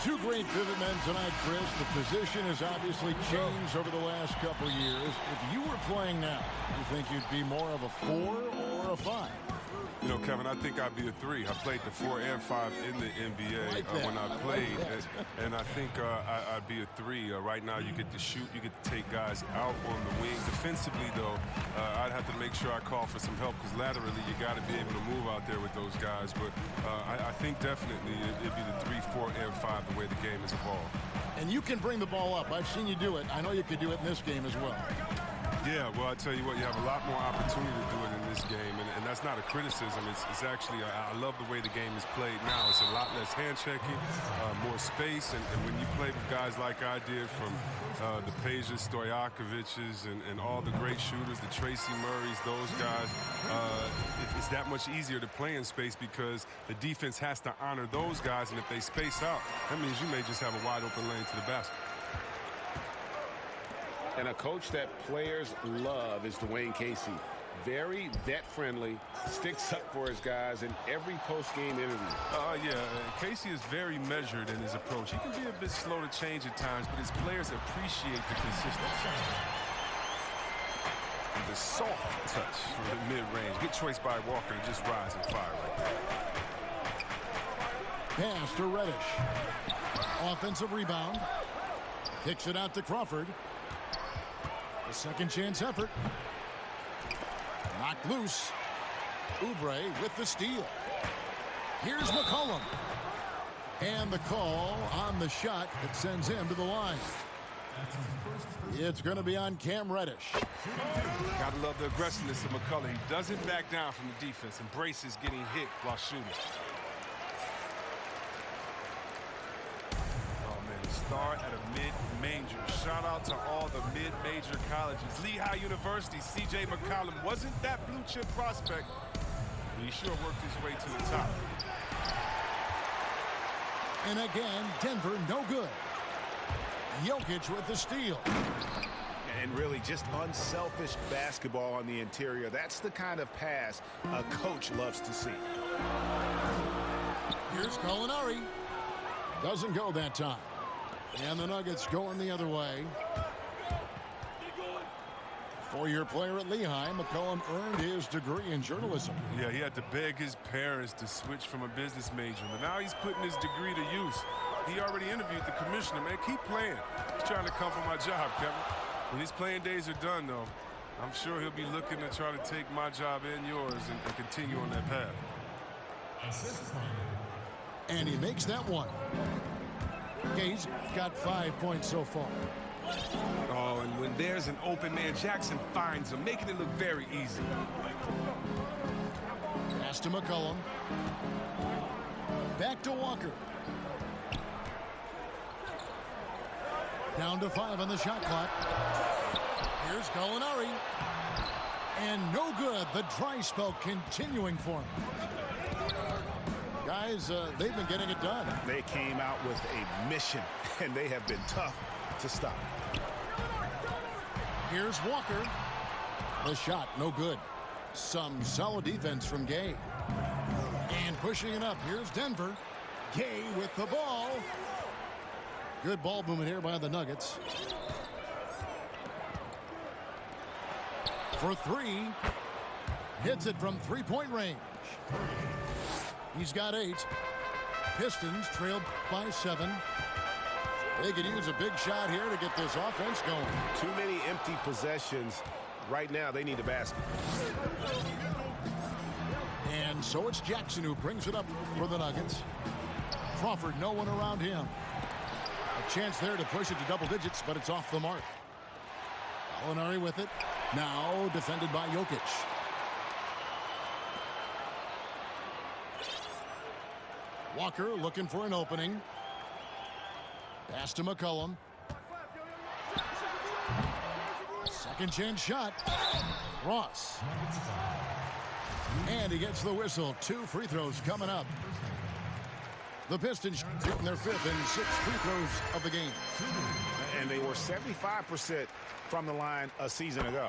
Two great pivot men tonight, Chris. The position has obviously changed over the last couple of years. If you were playing now, you think you'd be more of a 4 or a 5? You know, Kevin, I think I'd be a 3. I played the 4 and 5 in the NBA when I played, and I think I'd be a 3. Right now, you get to shoot, you get to take guys out on the wing. Defensively, though, I'd have to make sure I call for some help because laterally, you got to be able to move out there with those guys. But I think definitely it'd be the 3, 4, and 5 the way the game has evolved. And you can bring the ball up. I've seen you do it. I know you could do it in this game as well. Yeah, well, I tell you what, you have a lot more opportunity to do it in this game, and that's not a criticism. It's actually, I love the way the game is played now. It's a lot less hand-checking, more space, and when you play with guys like I did from the Pejas, Stojakovic's, and all the great shooters, the Tracy Murrays, those guys, it's that much easier to play in space because the defense has to honor those guys, and if they space out, that means you may just have a wide-open lane to the basket. And a coach that players love is Dwayne Casey. Very vet-friendly, sticks up for his guys in every post-game interview. Yeah, Casey is very measured in his approach. He can be a bit slow to change at times, but his players appreciate the consistency. The soft touch from the mid-range. Good choice by Walker to just rise and fire right there. Pass to Reddish. Offensive rebound. Kicks it out to Crawford. A second chance effort. Knocked loose. Oubre with the steal. Here's McCollum. And the call on the shot that sends him to the line. It's going to be on Cam Reddish. Gotta love the aggressiveness of McCollum. He doesn't back down from the defense. Embraces getting hit while shooting. Star at a mid-major. Shout out to all the mid-major colleges. Lehigh University, C.J. McCollum wasn't that blue-chip prospect, but he sure worked his way to the top. And again, Denver no good. Jokic with the steal. And really just unselfish basketball on the interior. That's the kind of pass a coach loves to see. Here's Gallinari. Doesn't go that time. And the Nuggets going the other way. Four-year player at Lehigh, McCollum earned his degree in journalism. Yeah, he had to beg his parents to switch from a business major, but now he's putting his degree to use. He already interviewed the commissioner. Man, keep playing. He's trying to come for my job, Kevin. When his playing days are done, though, I'm sure he'll be looking to try to take my job and yours and continue on that path. And he makes that one. He's got 5 points so far. Oh, and when there's an open man, Jackson finds him, making it look very easy. Pass to McCollum. Back to Walker. Down to 5 on the shot clock. Here's Gallinari. And no good. The dry spell continuing for him. Guys, they've been getting it done. They came out with a mission, and they have been tough to stop. Here's Walker. The shot, no good. Some solid defense from Gay. And pushing it up, here's Denver. Gay with the ball. Good ball movement here by the Nuggets. For three. Hits it from three-point range. He's got 8. Pistons trailed by 7. They could use a big shot here to get this offense going. Too many empty possessions. Right now, they need a basket. And so it's Jackson who brings it up for the Nuggets. Crawford, no one around him. A chance there to push it to double digits, but it's off the mark. Gallinari with it. Now defended by Jokic. Walker looking for an opening. Pass to McCollum. Second chance shot. Ross. And he gets the whistle. 2 free throws coming up. The Pistons shooting their 5th and 6th free throws of the game. And they were 75% from the line a season ago.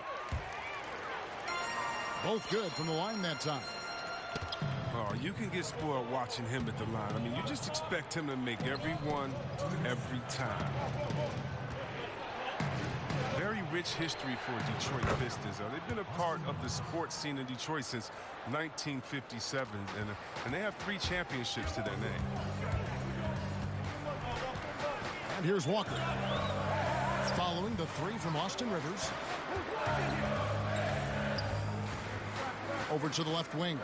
Both good from the line that time. Oh, you can get spoiled watching him at the line. I mean, you just expect him to make every one, every time. Very rich history for Detroit Pistons. They've been a part of the sports scene in Detroit since 1957, and they have 3 championships to their name. And here's Walker. Following the 3 from Austin Rivers. Over to the left wing.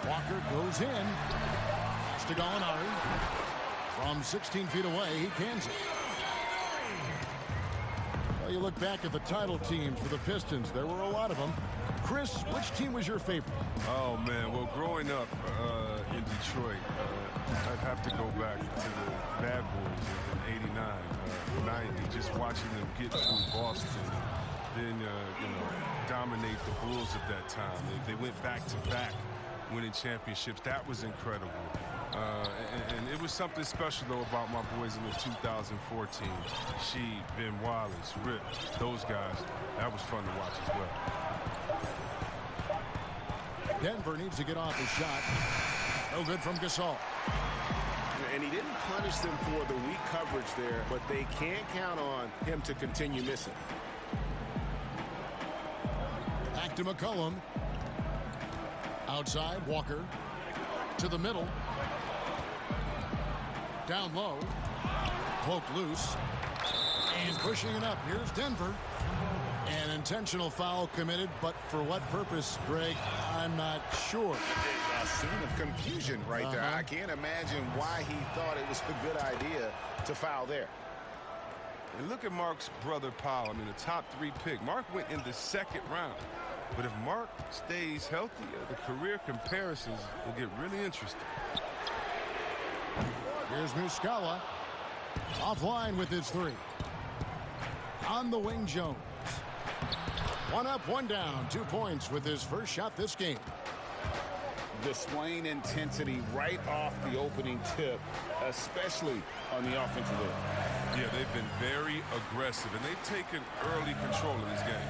Walker goes in. Pass to Gallinari. From 16 feet away, he cans it. Well, you look back at the title teams for the Pistons. There were a lot of them. Chris, which team was your favorite? Oh, man. Well, growing up in Detroit, I'd have to go back to the Bad Boys in 89, 90, just watching them get through Boston. Then, dominate the Bulls at that time. They went back-to-back winning championships. That was incredible. And it was something special, though, about my boys in the 2014. She, Ben Wallace, Rip, those guys. That was fun to watch as well. Denver needs to get off his shot. No good from Gasol. And he didn't punish them for the weak coverage there, but they can't count on him to continue missing. Back to McCollum. Outside, Walker. To the middle. Down low. Poked loose. And pushing it up. Here's Denver. An intentional foul committed, but for what purpose, Greg? I'm not sure. A scene of confusion right there. I can't imagine why he thought it was a good idea to foul there. And look at Mark's brother Powell. I mean, the top 3 pick. Mark went in the 2nd round. But if Mark stays healthy, the career comparisons will get really interesting. Here's Muscala. Offline with his 3. On the wing, Jones. 1 up, 1 down. 2 points with his first shot this game. Displaying intensity right off the opening tip, especially on the offensive end. Yeah, they've been very aggressive, and they've taken early control of this game.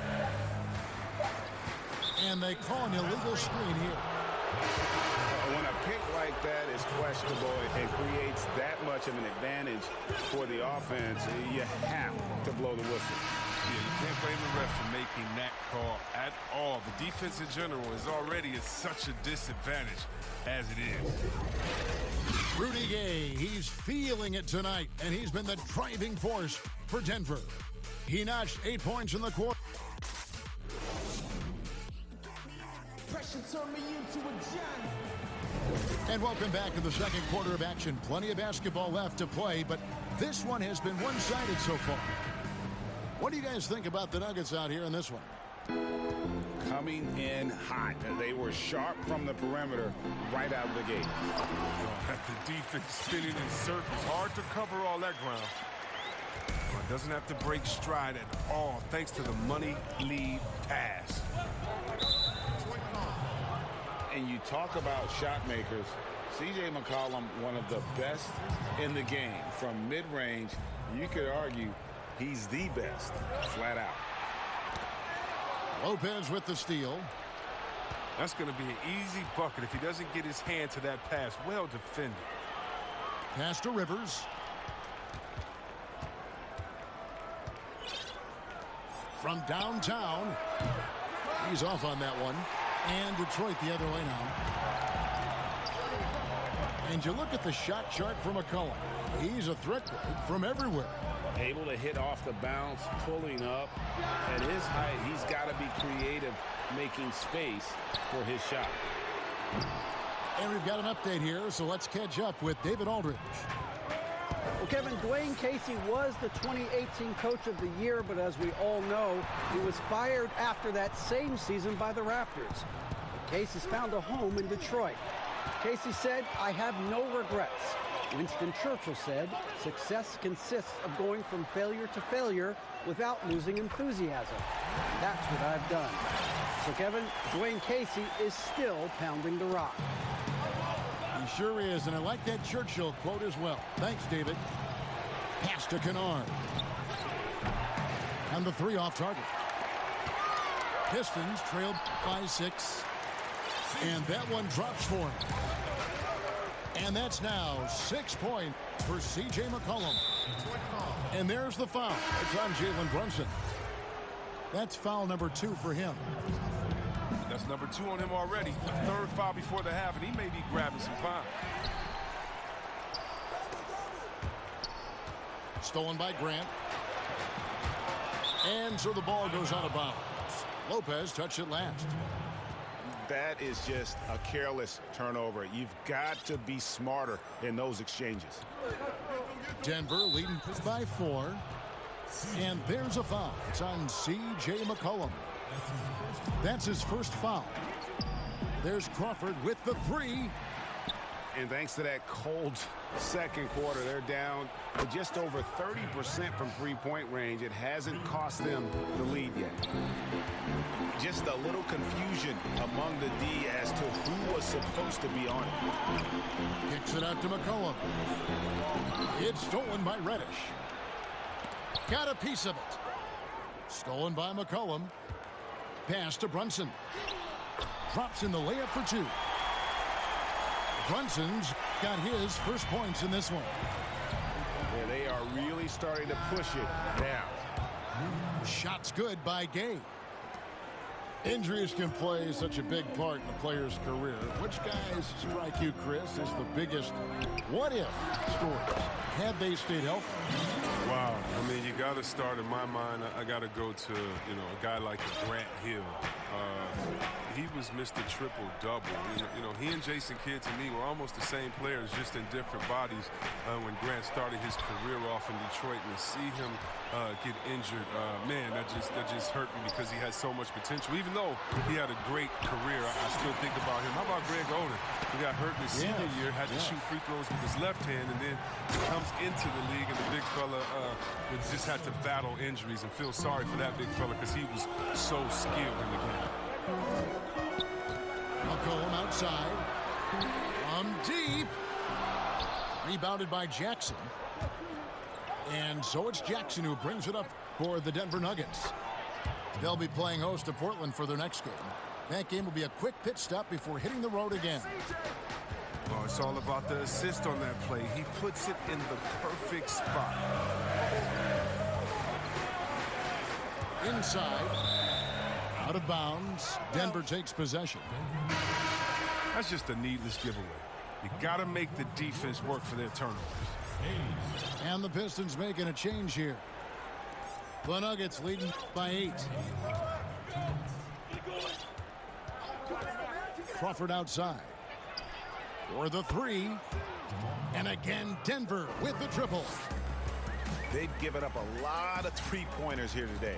And they call an illegal screen here. When a pick like that is questionable and creates that much of an advantage for the offense, you have to blow the whistle. Yeah, you can't blame the ref for making that call at all. The defense in general is already at such a disadvantage as it is. Rudy Gay, he's feeling it tonight, and he's been the driving force for Denver. He notched 8 points in the quarter. And welcome back to the second quarter of action. Plenty of basketball left to play, but this one has been one-sided so far. What do you guys think about the Nuggets out here in this one? Coming in hot. They were sharp from the perimeter right out of the gate. The defense spinning in circles. Hard to cover all that ground. Well, doesn't have to break stride at all thanks to the money lead pass. And you talk about shot makers. C.J. McCollum, one of the best in the game. From mid-range, you could argue he's the best, flat out. Lopez with the steal. That's going to be an easy bucket if he doesn't get his hand to that pass. Well defended. Pass to Rivers. From downtown. He's off on that one. And Detroit the other way now. And you look at the shot chart for McCollum. He's a threat from everywhere. Able to hit off the bounce, pulling up. At his height, he's got to be creative, making space for his shot. And we've got an update here, so let's catch up with David Aldridge. Well, Kevin, Dwayne Casey was the 2018 Coach of the Year, but as we all know, he was fired after that same season by the Raptors. Casey's found a home in Detroit. Casey said, "I have no regrets." Winston Churchill said, "Success consists of going from failure to failure without losing enthusiasm." That's what I've done. So, Kevin, Dwayne Casey is still pounding the rock. He sure is, and I like that Churchill quote as well. Thanks, David. Pass to Kennard. And the three off target. Pistons trailed by 6. And that one drops for him. And that's now 6 points for C.J. McCollum. And there's the foul. It's on Jalen Brunson. That's foul number 2 for him. That's number 2 on him already. The third foul before the half, and he may be grabbing some time. Stolen by Grant. And so the ball goes out of bounds. Lopez touched it last. That is just a careless turnover. You've got to be smarter in those exchanges. Denver leading by 4. And there's a foul. It's on C.J. McCollum. That's his first foul. There's Crawford with the 3. And thanks to that cold second quarter, they're down to just over 30% from three-point range. It hasn't cost them the lead yet. Just a little confusion among the D as to who was supposed to be on it. Kicks it out to McCollum. It's stolen by Reddish. Got a piece of it. Stolen by McCollum. Pass to Brunson. Drops in the layup for 2. Brunson's got his first points in this one. Yeah, they are really starting to push it now. Shot's good by Gay. Injuries can play such a big part in a player's career. Which guys strike you, Chris, as the biggest what-if stories had they stayed healthy? Wow. I mean, you got to start, in my mind, I got to go to, a guy like Grant Hill. He was Mr. Triple-Double. He and Jason Kidd, to me, were almost the same players, just in different bodies when Grant started his career off in Detroit. And to see him get injured, man, that just hurt me because he had so much potential. Even though he had a great career, I still think about him. How about Greg Oden? He got hurt in his senior year, had to shoot free throws with his left hand, and then he comes into the league, and the big fella just had to battle injuries, and feel sorry for that big fella because he was so skilled in the game. McCollum outside. From deep. Rebounded by Jackson. And so it's Jackson who brings it up for the Denver Nuggets. They'll be playing host to Portland for their next game. That game will be a quick pit stop before hitting the road again. Oh, it's all about the assist on that play. He puts it in the perfect spot. Inside. Out of bounds. Denver takes possession. That's just a needless giveaway. You got to make the defense work for their turnovers. And the Pistons making a change here. The Nuggets leading by 8. Crawford outside. For the 3. And again, Denver with the triple. They've given up a lot of three-pointers here today.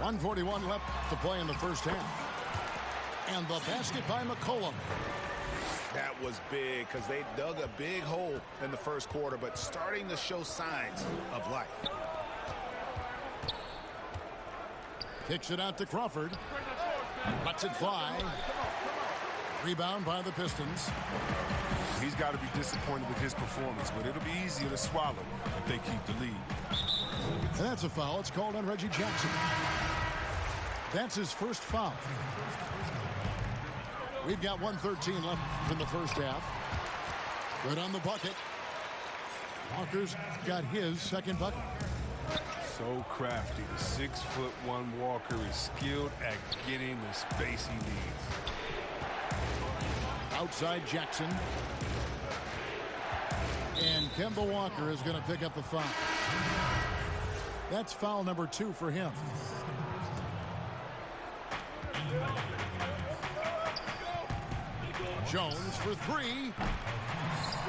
.141 left to play in the first half. And the basket by McCollum. That was big because they dug a big hole in the first quarter, but starting to show signs of life. Kicks it out to Crawford. Lets it fly. Rebound by the Pistons. He's got to be disappointed with his performance, but it'll be easier to swallow if they keep the lead. And that's a foul. It's called on Reggie Jackson. That's his first foul. We've got 1:13 left in the first half. Good on the bucket. Walker's got his second bucket. So crafty. The 6'1" Walker is skilled at getting the space he needs. Outside Jackson. And Kemba Walker is going to pick up the foul. That's foul number 2 for him. Jones for 3.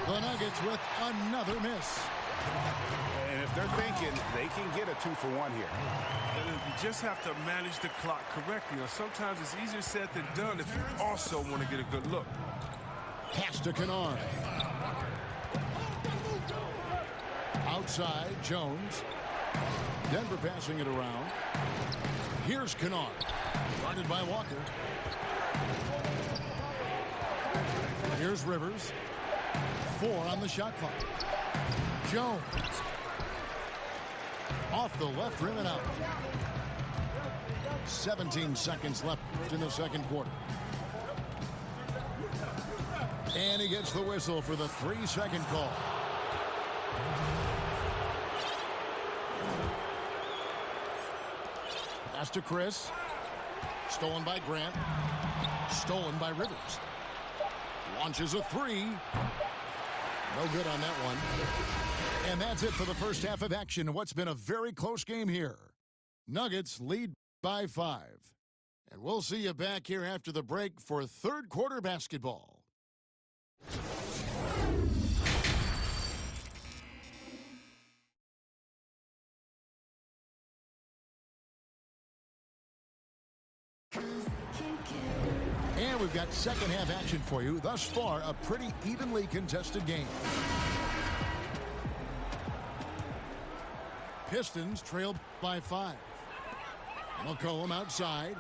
The Nuggets with another miss. And if they're thinking they can get a 2-for-1 here. And you just have to manage the clock correctly. Sometimes it's easier said than done if you also want to get a good look. Pass to Kennard. Outside, Jones. Denver passing it around. Here's Kennard. Guarded by Walker. Here's Rivers. 4 on the shot clock. Jones. Off the left rim and out. 17 seconds left in the second quarter. And he gets the whistle for the 3-second call. Pass to Chris. Stolen by Grant. Stolen by Rivers. Launches a 3. No good on that one. And that's it for the first half of action. What's been a very close game here. Nuggets lead by 5. And we'll see you back here after the break for third quarter basketball. And we've got second half action for you. Thus far, a pretty evenly contested game. Pistons trail by 5. McCollum outside.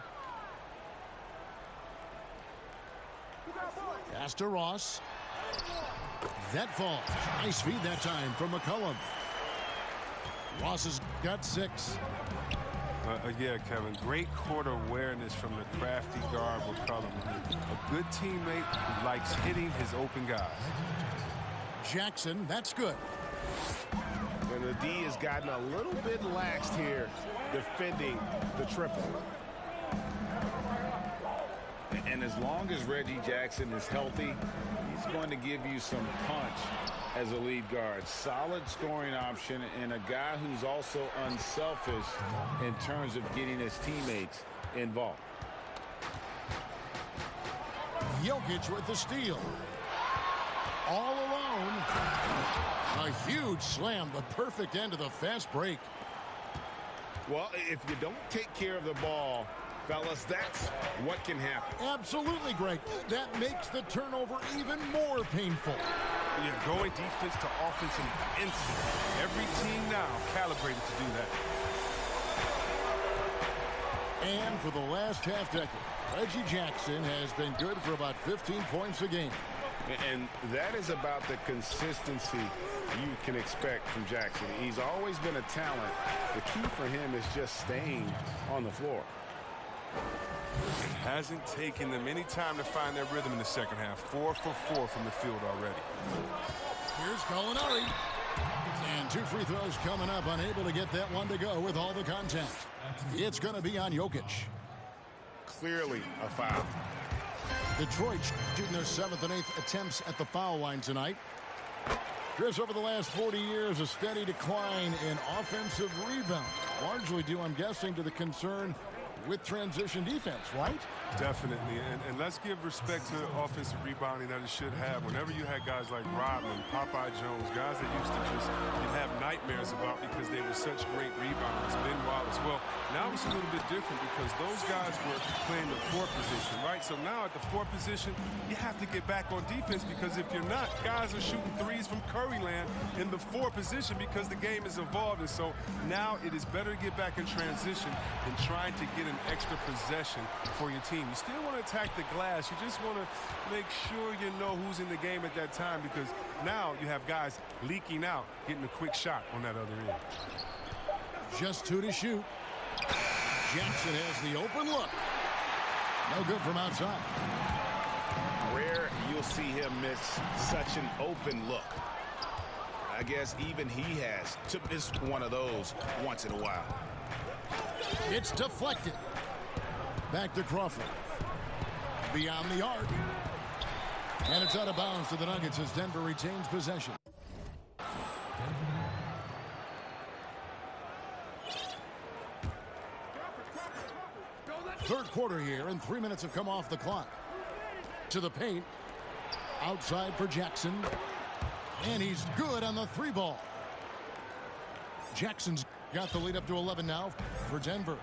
Pass to Ross. That falls. Nice feed that time from McCollum. Ross has got 6. Yeah, Kevin, great court awareness from the crafty guard McCollum. A good teammate who likes hitting his open guys. Jackson, that's good. And the D has gotten a little bit laxed here defending the triple. And as long as Reggie Jackson is healthy, he's going to give you some punch as a lead guard. Solid scoring option and a guy who's also unselfish in terms of getting his teammates involved. Jokic with the steal. All alone. A huge slam, the perfect end of the fast break. Well, if you don't take care of the ball, fellas, that's what can happen. Absolutely, Greg. That makes the turnover even more painful. Yeah, going defense to offense in an instant. Every team now calibrated to do that. And for the last half decade, Reggie Jackson has been good for about 15 points a game. And that is about the consistency you can expect from Jackson. He's always been a talent. The key for him is just staying on the floor. It hasn't taken them any time to find their rhythm in the second half. 4 for 4 from the field already. Here's Gallinari. And 2 free throws coming up. Unable to get that one to go with all the contact. It's going to be on Jokic. Clearly a foul. Detroit shooting their 7th and 8th attempts at the foul line tonight. Chris, over the last 40 years, a steady decline in offensive rebound. Largely due, I'm guessing, to the concern with transition defense, right? Definitely, and let's give respect to offensive rebounding that it should have. Whenever you had guys like Rodman, Popeye Jones, guys that used to just you'd have nightmares about because they were such great rebounders, Ben Wallace. Well, now it's a little bit different because those guys were playing the 4 position, right? So now at the 4 position, you have to get back on defense because if you're not, guys are shooting threes from Curry land in the 4 position because the game is evolved. And so now it is better to get back in transition than trying to get an extra possession for your team. You still want to attack the glass. You just want to make sure you know who's in the game at that time because now you have guys leaking out, getting a quick shot on that other end. Just 2 to shoot. Jackson has the open look. No good from outside. Rare you'll see him miss such an open look. I guess even he has to miss one of those once in a while. It's deflected. Back to Crawford. Beyond the arc. And it's out of bounds to the Nuggets as Denver retains possession. Third quarter here, and 3 minutes have come off the clock. To the paint. Outside for Jackson. And he's good on the 3 ball. Jackson's got the lead up to 11 now for Denver.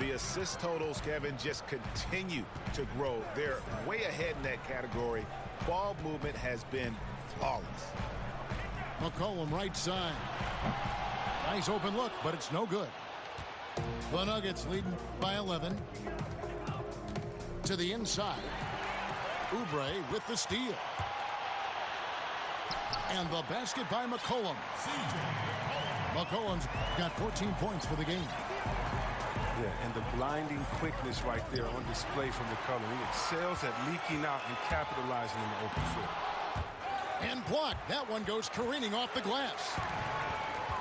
The assist totals, Kevin, just continue to grow. They're way ahead in that category. Ball movement has been flawless. McCollum right side. Nice open look, but it's no good. The Nuggets leading by 11. To the inside. Oubre with the steal. And the basket by McCollum. McCollum's got 14 points for the game. Yeah, and the blinding quickness right there on display from McCollum. He excels at leaking out and capitalizing in the open floor. And blocked. That one goes careening off the glass.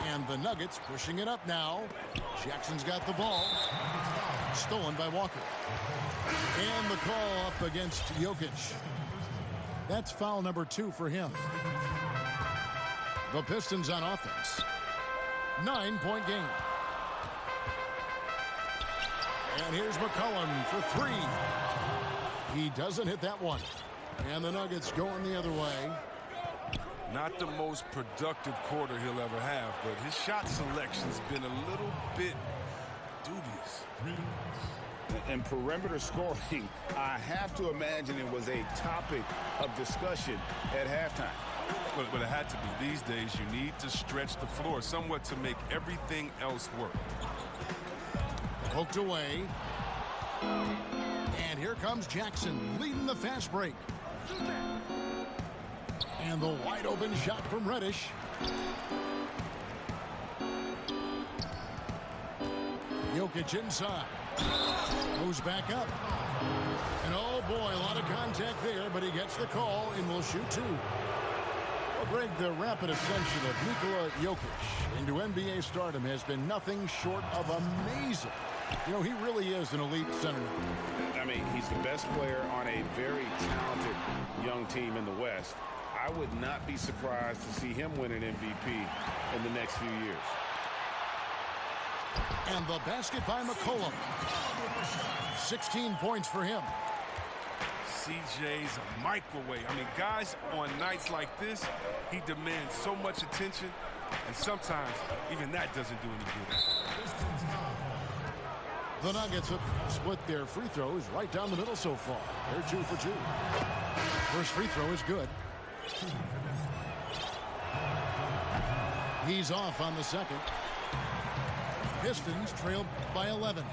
And the Nuggets pushing it up now. Jackson's got the ball. Stolen by Walker. And the call up against Jokic. That's foul number 2 for him. The Pistons on offense. 9-point game. And here's McCollum for 3. He doesn't hit that one. And the Nuggets going the other way. Not the most productive quarter he'll ever have, but his shot selection's been a little bit dubious. And perimeter scoring, I have to imagine it was a topic of discussion at halftime. But it had to be. These days, you need to stretch the floor somewhat to make everything else work. Poked away. And here comes Jackson leading the fast break. And the wide open shot from Reddish. Jokic inside. Goes back up. And oh boy, a lot of contact there, but he gets the call and will shoot 2. Well, Greg, the rapid ascension of Nikola Jokic into NBA stardom has been nothing short of amazing. You know, he really is an elite center. I mean, he's the best player on a very talented young team in the West. I would not be surprised to see him win an MVP in the next few years. And the basket by McCollum. 16 points for him. CJ's a microwave. I mean, guys on nights like this, he demands so much attention, and sometimes even that doesn't do any good. The Nuggets have split their free throws right down the middle so far. They're 2 for 2. First free throw is good. He's off on the second. Pistons trail by 11.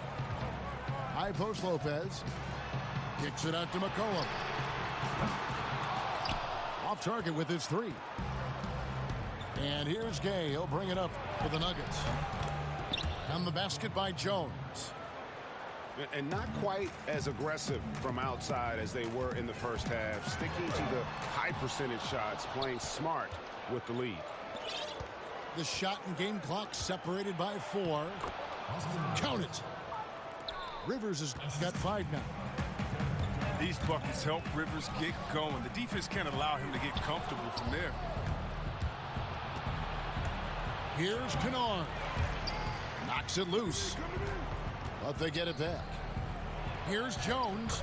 High post Lopez. Kicks it out to McCollum. Off target with his 3. And here's Gay. He'll bring it up for the Nuggets. And the basket by Jones. And not quite as aggressive from outside as they were in the first half. Sticking to the high percentage shots, playing smart with the lead. The shot and game clock separated by 4. Count it. Rivers has got 5 now. These buckets help Rivers get going. The defense can't allow him to get comfortable from there. Here's Kennard. Knocks it loose. but they get it back. Here's Jones.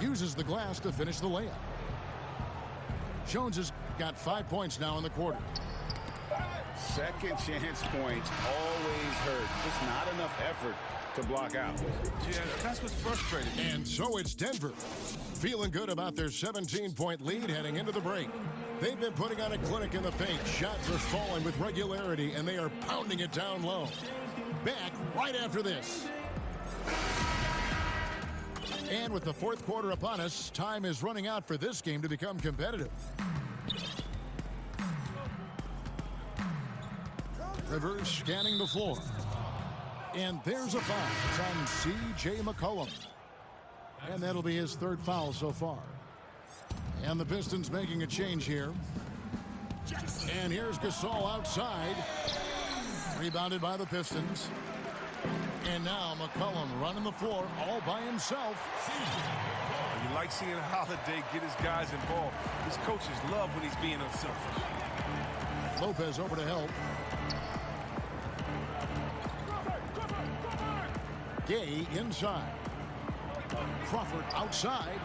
Uses the glass to finish the layup. Jones has got 5 points now in the quarter. Second chance points always hurt. Just not enough effort to block out. Yeah, that's what's frustrating. And so it's Denver, feeling good about their 17-point lead heading into the break. They've been putting on a clinic in the paint. Shots are falling with regularity, and they are pounding it down low. Back right after this. And with the fourth quarter upon us, time is running out for this game to become competitive. Rivers scanning the floor. And there's a foul. It's on C.J. McCollum. And that'll be his third foul so far. And the Pistons making a change here. And here's Gasol outside. Rebounded by the Pistons. And now McCollum running the floor all by himself. You like seeing Holiday get his guys involved. His coaches love when he's being unselfish. Lopez over to help. Gay inside. Crawford outside.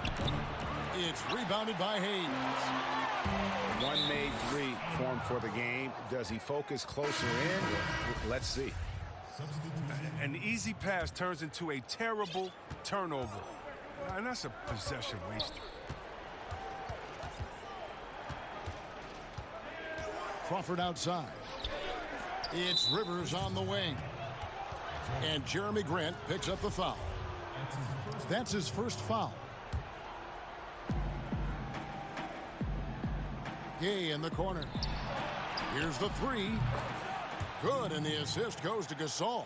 It's rebounded by Hayes. One made three formed for the game. Does he focus closer in? Let's see. An easy pass turns into a terrible turnover. And that's a possession waster. Crawford outside. It's Rivers on the wing. And Jeremy Grant picks up the foul. That's his first foul. Gay in the corner. Here's the three. Good, and the assist goes to Gasol.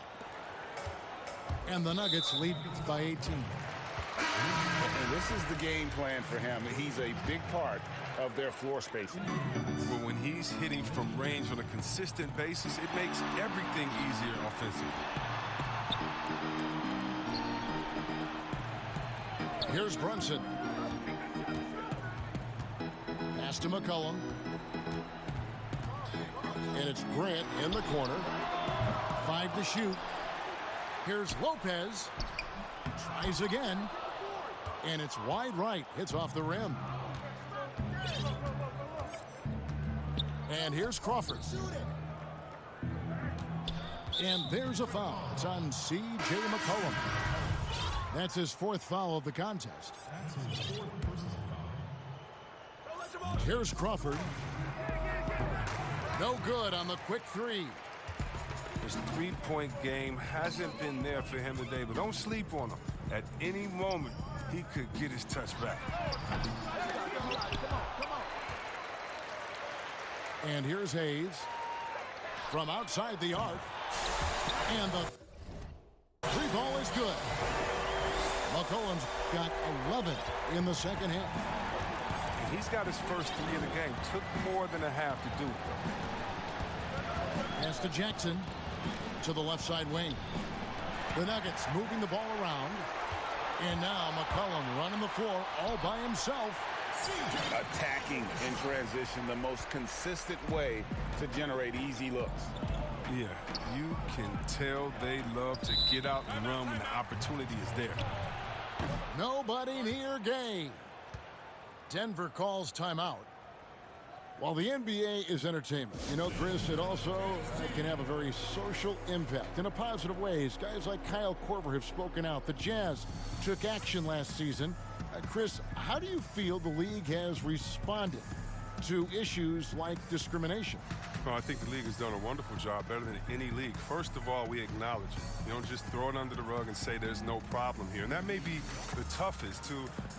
And the Nuggets lead by 18. And this is the game plan for him. He's a big part of their floor spacing. But when he's hitting from range on a consistent basis, it makes everything easier offensively. Here's Brunson. Pass to McCollum. And it's Grant in the corner. 5 to shoot. Here's Lopez. Tries again. And it's wide right. Hits off the rim. And here's Crawford. And there's a foul. It's on C.J. McCollum. That's his fourth foul of the contest. Here's Crawford. No good on the quick three. His three-point game hasn't been there for him today, but don't sleep on him. At any moment, he could get his touch back. And here's Hayes from outside the arc. And the three ball is good. McCollum's got 11 in the second half. And he's got his first three in the game. Took more than a half to do it, though. Pass to Jackson to the left side wing. The Nuggets moving the ball around. And now McCollum running the floor all by himself. Attacking in transition, the most consistent way to generate easy looks. Yeah, you can tell they love to get out and run when the opportunity is there. Nobody near Gay. Denver calls timeout. While the NBA is entertainment, you know, Chris, it also can have a very social impact in a positive ways. Guys like Kyle Korver have spoken out. The Jazz took action last season. Chris, how do you feel the league has responded to issues like discrimination? Well, I think the league has done a wonderful job, better than any league. First of all, we acknowledge it. You don't just throw it under the rug and say there's no problem here. And that may be the toughest,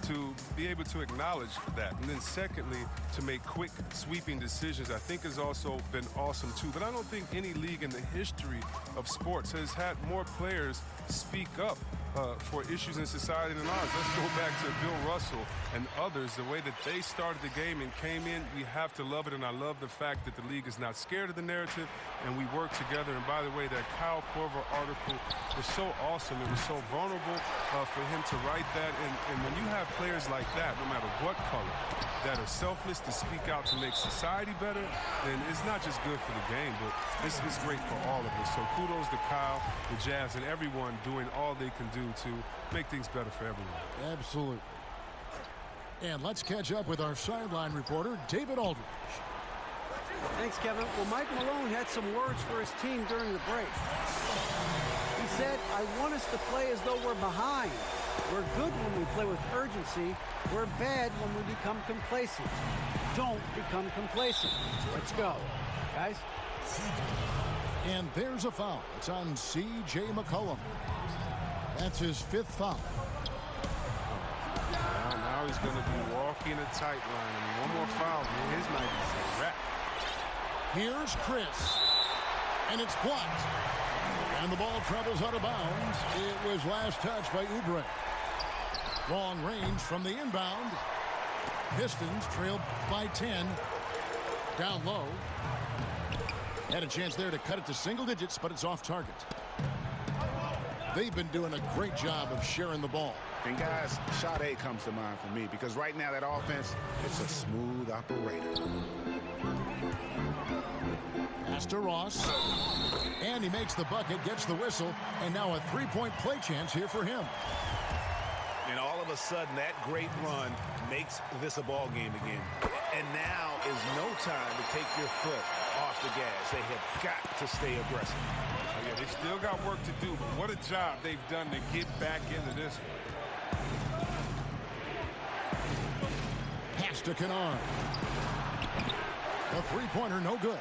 to be able to acknowledge that. And then secondly, to make quick, sweeping decisions, I think has also been awesome too. But I don't think any league in the history of sports has had more players speak up for issues in society and ours. Let's go back to Bill Russell and others, the way that they started the game and came in. We have to love it, and I love the fact that the league is not scared of the narrative, and we work together. And by the way, that Kyle Korver article was so awesome. It was so vulnerable for him to write that. And when you have players like that, no matter what color, that are selfless to speak out to make society better, then it's not just good for the game, but it's great for all of us. So kudos to Kyle, the Jazz, and everyone doing all they can do to make things better for everyone. Absolutely. And let's catch up with our sideline reporter, David Aldridge. Thanks, Kevin. Well, Mike Malone had some words for his team during the break. He said, "I want us to play as though we're behind. We're good when we play with urgency. We're bad when we become complacent. Don't become complacent. Let's go, guys." And there's a foul. It's on C.J. McCollum. That's his 5th foul. Now he's going to be walking a tight line. I mean, one more foul, man. His night is a wrap. Here's Chris. And it's blocked. And the ball travels out of bounds. It was last touched by Oubre. Long range from the inbound. Pistons trailed by 10. Down low. Had a chance there to cut it to single digits, but it's off target. They've been doing a great job of sharing the ball. And guys, shot A comes to mind for me because right now that offense, it's a smooth operator. Pass to Ross. And he makes the bucket, gets the whistle, and now a three-point play chance here for him. And all of a sudden, that great run makes this a ball game again. And now is no time to take your foot off the gas. They have got to stay aggressive. Oh, yeah, they still got work to do, but what a job they've done to get back into this one. Pass to Kennard. The three-pointer, no good.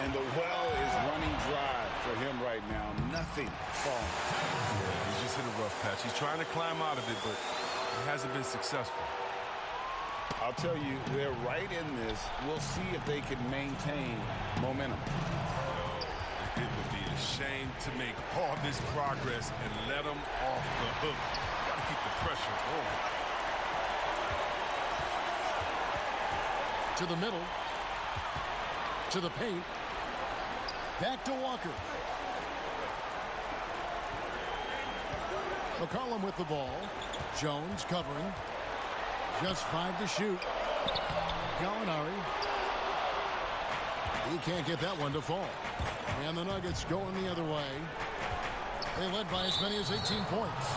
And the well is running dry for him right now. Nothing falling. Yeah, he just hit a rough patch. He's trying to climb out of it, but he hasn't been successful. I'll tell you, they're right in this. We'll see if they can maintain momentum. It would be a shame to make all this progress and let them off the hook. Got to keep the pressure on. To the middle. To the paint. Back to Walker. McCollum with the ball. Jones covering. Just 5 to shoot. Gallinari. He can't get that one to fall. And the Nuggets going the other way. They led by as many as 18 points.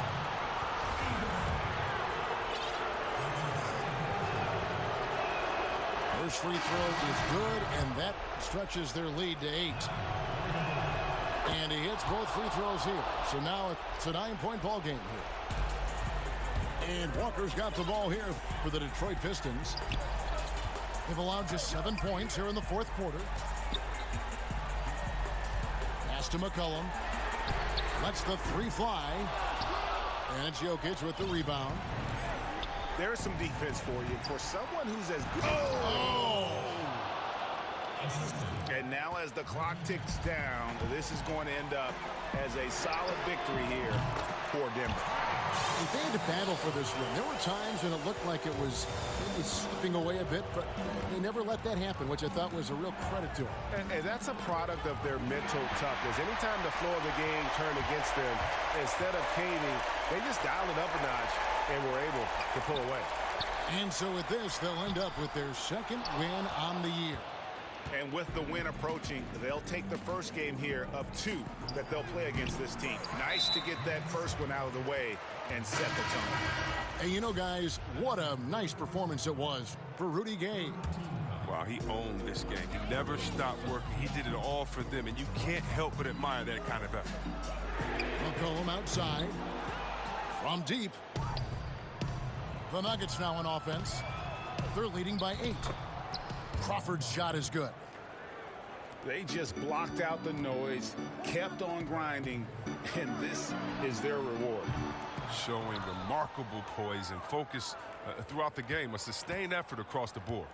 First free throw is good, and that stretches their lead to 8. And he hits both free throws here. So now it's a 9-point ball game here. And Walker's got the ball here for the Detroit Pistons. They've allowed just 7 points here in the 4th quarter. Pass to McCollum. Lets the 3 fly. And it's Jokic with the rebound. There's some defense for you. For someone who's as good. Oh! And now as the clock ticks down, this is going to end up as a solid victory here for Denver. They had to battle for this win. There were times when it looked like it was maybe slipping away a bit, but they never let that happen, which I thought was a real credit to them. And that's a product of their mental toughness. Anytime the flow of the game turned against them, instead of caving, they just dialed it up a notch and were able to pull away. And so with this, they'll end up with their 2nd win on the year. And with the win approaching, they'll take the first game here of 2 that they'll play against this team. Nice to get that first one out of the way and set the tone. And you know, guys, what a nice performance it was for Rudy Gay. Wow, he owned this game. He never stopped working. He did it all for them, and you can't help but admire that kind of effort. McCollum outside. From deep. The Nuggets now on offense. They're leading by 8. Crawford's shot is good. They just blocked out the noise, kept on grinding, and this is their reward. Showing remarkable poise and focus throughout the game, a sustained effort across the board.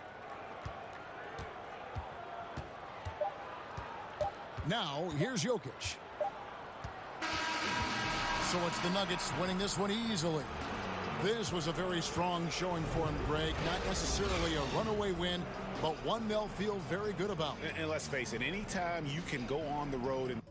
Now, here's Jokic. So it's the Nuggets winning this one easily. This was a very strong showing for him, Greg. Not necessarily a runaway win, but one they'll feel very good about. And let's face it, anytime you can go on the road and